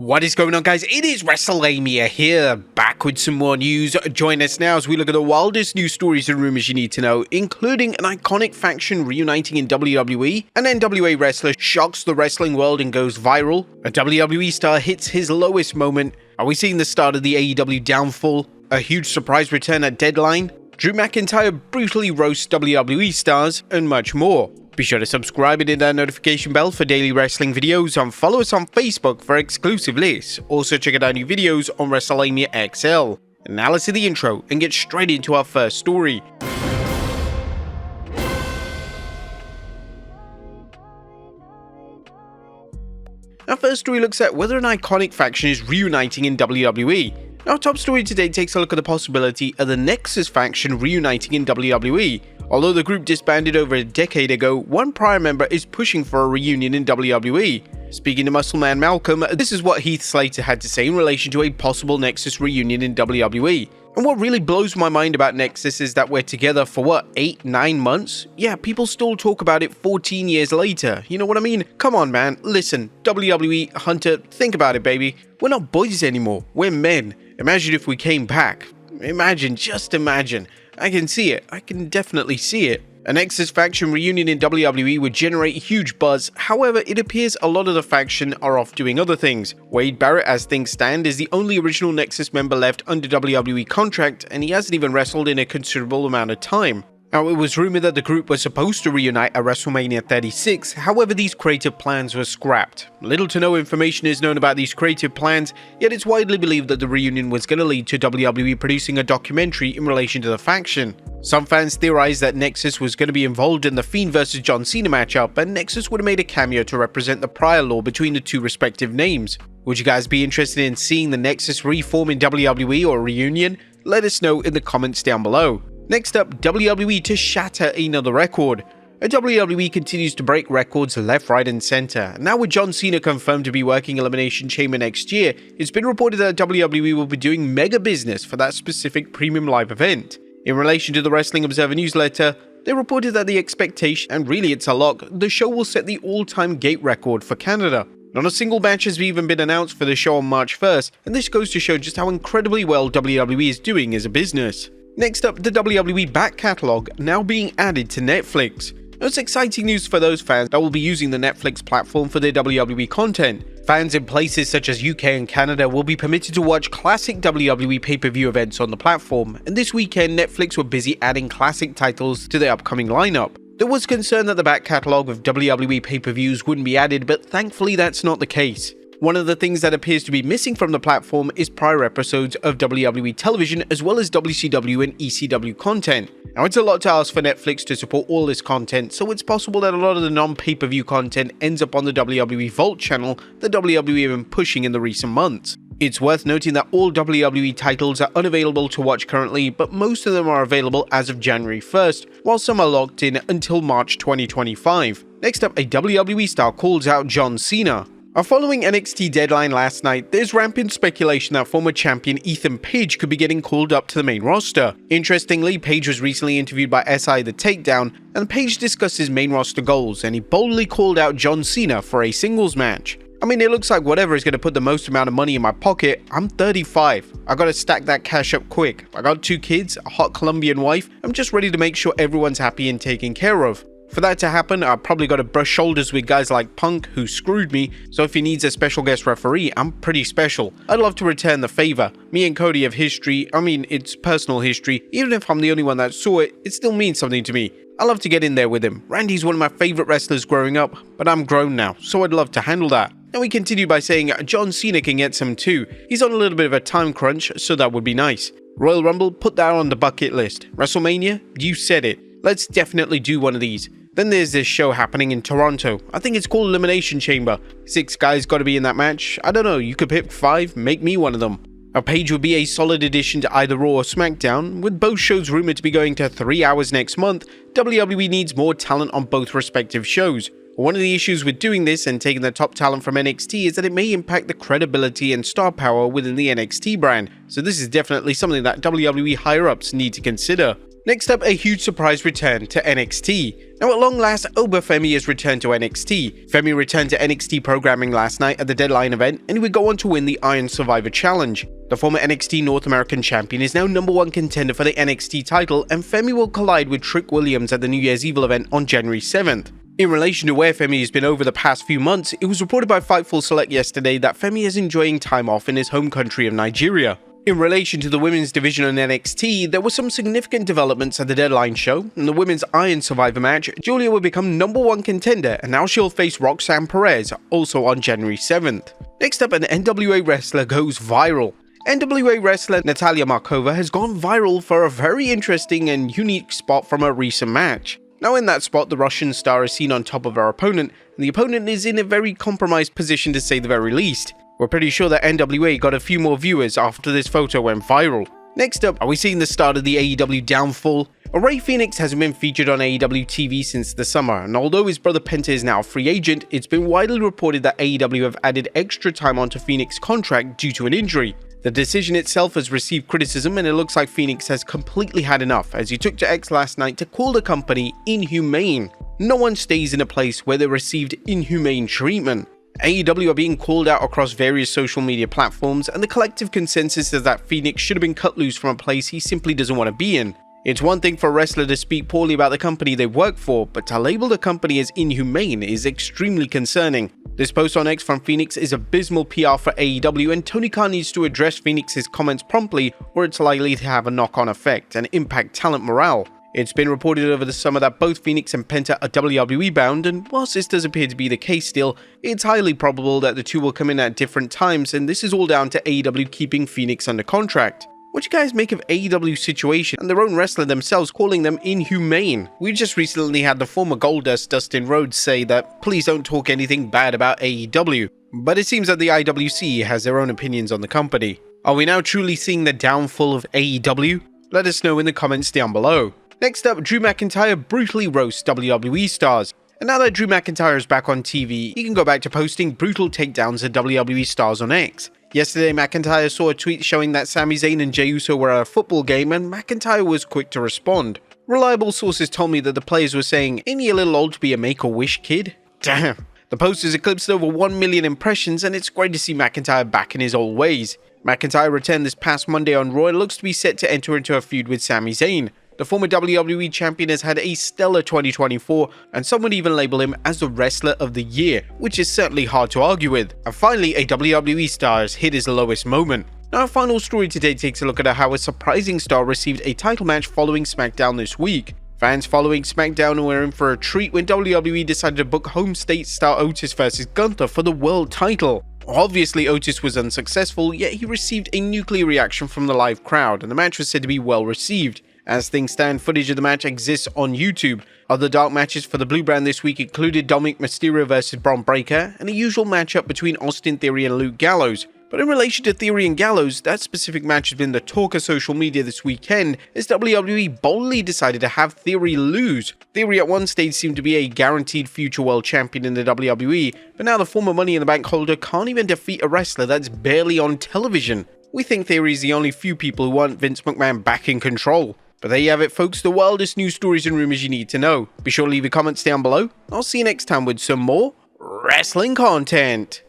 What is going on, guys? It is Wrestlelamia here, back with some more news. Join us now as we look at the wildest news stories and rumors you need to know, including an iconic faction reuniting in WWE, an NWA wrestler shocks the wrestling world and goes viral, a WWE star hits his lowest moment, are we seeing the start of the AEW downfall, a huge surprise return at Deadline, Drew McIntyre brutally roasts WWE stars, and much more. Be sure to subscribe and hit that notification bell for daily wrestling videos, and follow us on Facebook for exclusive lists. Also check out our new videos on Wrestlelamia XL. And now let's see the intro and get straight into our first story. Our first story looks at whether an iconic faction is reuniting in WWE. Our top story today takes a look at the possibility of the Nexus faction reuniting in WWE. Although the group disbanded over a decade ago, one prior member is pushing for a reunion in WWE. Speaking to Muscleman Malcolm, this is what Heath Slater had to say in relation to a possible Nexus reunion in WWE. And what really blows my mind about Nexus is that we're together for 8-9 months? Yeah, people still talk about it 14 years later, you know what I mean? Come on man, listen, WWE, Hunter, think about it baby. We're not boys anymore, we're men. Imagine if we came back. Imagine, just imagine. I can see it, I can definitely see it. A Nexus faction reunion in WWE would generate huge buzz, however it appears a lot of the faction are off doing other things. Wade Barrett, as things stand, is the only original Nexus member left under WWE contract, and he hasn't even wrestled in a considerable amount of time. Now, it was rumored that the group was supposed to reunite at WrestleMania 36, however these creative plans were scrapped. Little to no information is known about these creative plans, yet it's widely believed that the reunion was going to lead to WWE producing a documentary in relation to the faction. Some fans theorized that Nexus was going to be involved in the Fiend vs John Cena matchup, and Nexus would have made a cameo to represent the prior law between the two respective names. Would you guys be interested in seeing the Nexus reform in WWE or reunion? Let us know in the comments down below. Next up, WWE to shatter another record. WWE continues to break records left, right and center. Now with John Cena confirmed to be working Elimination Chamber next year, it's been reported that WWE will be doing mega business for that specific premium live event. In relation to the Wrestling Observer newsletter, they reported that the expectation, and really it's a lock, the show will set the all-time gate record for Canada. Not a single match has even been announced for the show on March 1st, and this goes to show just how incredibly well WWE is doing as a business. Next up, the WWE back catalogue now being added to Netflix. It's exciting news for those fans that will be using the Netflix platform for their WWE content. Fans in places such as UK and Canada will be permitted to watch classic WWE pay-per-view events on the platform, and this weekend Netflix were busy adding classic titles to their upcoming lineup. There was concern that the back catalogue of WWE pay-per-views wouldn't be added, but thankfully that's not the case. One of the things that appears to be missing from the platform is prior episodes of WWE television as well as WCW and ECW content. Now it's a lot to ask for Netflix to support all this content, so it's possible that a lot of the non-pay-per-view content ends up on the WWE Vault channel that WWE have been pushing in the recent months. It's worth noting that all WWE titles are unavailable to watch currently, but most of them are available as of January 1st, while some are locked in until March 2025. Next up, a WWE star calls out John Cena. Following NXT Deadline last night, there's rampant speculation that former champion Ethan Page could be getting called up to the main roster. Interestingly, Page was recently interviewed by SI The Takedown, and Page discussed his main roster goals, and he boldly called out John Cena for a singles match. I mean, it looks like whatever is going to put the most amount of money in my pocket. I'm 35. I gotta stack that cash up quick. I got 2 kids, a hot Colombian wife. I'm just ready to make sure everyone's happy and taken care of. For that to happen, I've probably got to brush shoulders with guys like Punk, who screwed me, so if he needs a special guest referee, I'm pretty special. I'd love to return the favor. Me and Cody have history, it's personal history. Even if I'm the only one that saw it, it still means something to me. I love to get in there with him. Randy's one of my favorite wrestlers growing up, but I'm grown now, so I'd love to handle that. And we continue by saying John Cena can get some too. He's on a little bit of a time crunch, so that would be nice. Royal Rumble, put that on the bucket list. WrestleMania, you said it. Let's definitely do one of these. Then there's this show happening in Toronto. I think it's called Elimination Chamber. 6 guys got to be in that match. I don't know, you could pick 5, make me one of them. A Page would be a solid addition to either Raw or SmackDown. With both shows rumored to be going to 3 hours next month, WWE needs more talent on both respective shows. One of the issues with doing this and taking the top talent from NXT is that it may impact the credibility and star power within the NXT brand, so this is definitely something that WWE higher-ups need to consider. Next up, a huge surprise return to NXT. Now at long last, Oba Femi has returned to NXT. Femi returned to NXT programming last night at the Deadline event, and he would go on to win the Iron Survivor Challenge. The former NXT North American champion is now #1 contender for the NXT title, and Femi will collide with Trick Williams at the New Year's Evil event on January 7th. In relation to where Femi has been over the past few months, it was reported by Fightful Select yesterday that Femi is enjoying time off in his home country of Nigeria. In relation to the women's division in NXT, there were some significant developments at the Deadline show. In the women's Iron Survivor match, Julia will become #1 contender, and now she'll face Roxanne Perez, also on January 7th. Next up, an NWA wrestler goes viral. NWA wrestler Natalia Markova has gone viral for a very interesting and unique spot from a recent match. Now in that spot, the Russian star is seen on top of her opponent, and the opponent is in a very compromised position to say the very least. We're pretty sure that NWA got a few more viewers after this photo went viral. Next up, are we seeing the start of the AEW downfall? Rey Fenix hasn't been featured on AEW TV since the summer, and although his brother Penta is now a free agent, it's been widely reported that AEW have added extra time onto Fenix's contract due to an injury. The decision itself has received criticism, and it looks like Fenix has completely had enough, as he took to X last night to call the company inhumane. No one stays in a place where they received inhumane treatment. AEW are being called out across various social media platforms, and the collective consensus is that Fenix should have been cut loose from a place he simply doesn't want to be in. It's one thing for a wrestler to speak poorly about the company they work for, but to label the company as inhumane is extremely concerning. This post on X from Fenix is abysmal PR for AEW, and Tony Khan needs to address Fenix's comments promptly, or it's likely to have a knock-on effect and impact talent morale. It's been reported over the summer that both Fenix and Penta are WWE bound, and whilst this does appear to be the case still, it's highly probable that the two will come in at different times, and this is all down to AEW keeping Fenix under contract. What do you guys make of AEW's situation and their own wrestler themselves calling them inhumane? We just recently had the former Goldust Dustin Rhodes say that please don't talk anything bad about AEW, but it seems that the IWC has their own opinions on the company. Are we now truly seeing the downfall of AEW? Let us know in the comments down below. Next up, Drew McIntyre brutally roasts WWE stars. And now that Drew McIntyre is back on TV, he can go back to posting brutal takedowns at WWE stars on X. Yesterday, McIntyre saw a tweet showing that Sami Zayn and Jey Uso were at a football game, and McIntyre was quick to respond. Reliable sources told me that the players were saying, "Ain't you a little old to be a Make-A-Wish kid?" Damn. The post has eclipsed over 1 million impressions, and it's great to see McIntyre back in his old ways. McIntyre returned this past Monday on Raw and looks to be set to enter into a feud with Sami Zayn. The former WWE champion has had a stellar 2024, and some would even label him as the Wrestler of the Year, which is certainly hard to argue with. And finally, a WWE star has hit his lowest moment. Now, our final story today takes a look at how a surprising star received a title match following SmackDown this week. Fans following SmackDown were in for a treat when WWE decided to book home state star Otis vs Gunther for the world title. Obviously, Otis was unsuccessful, yet he received a nuclear reaction from the live crowd, and the match was said to be well received. As things stand, footage of the match exists on YouTube. Other dark matches for the Blue Brand this week included Dominic Mysterio vs Bron Breakker, and a usual matchup between Austin Theory and Luke Gallows. But in relation to Theory and Gallows, that specific match has been the talk of social media this weekend, as WWE boldly decided to have Theory lose. Theory at one stage seemed to be a guaranteed future world champion in the WWE, but now the former Money in the Bank holder can't even defeat a wrestler that's barely on television. We think Theory is the only few people who want Vince McMahon back in control. But there you have it, folks, the wildest news stories and rumors you need to know. Be sure to leave your comments down below. I'll see you next time with some more wrestling content.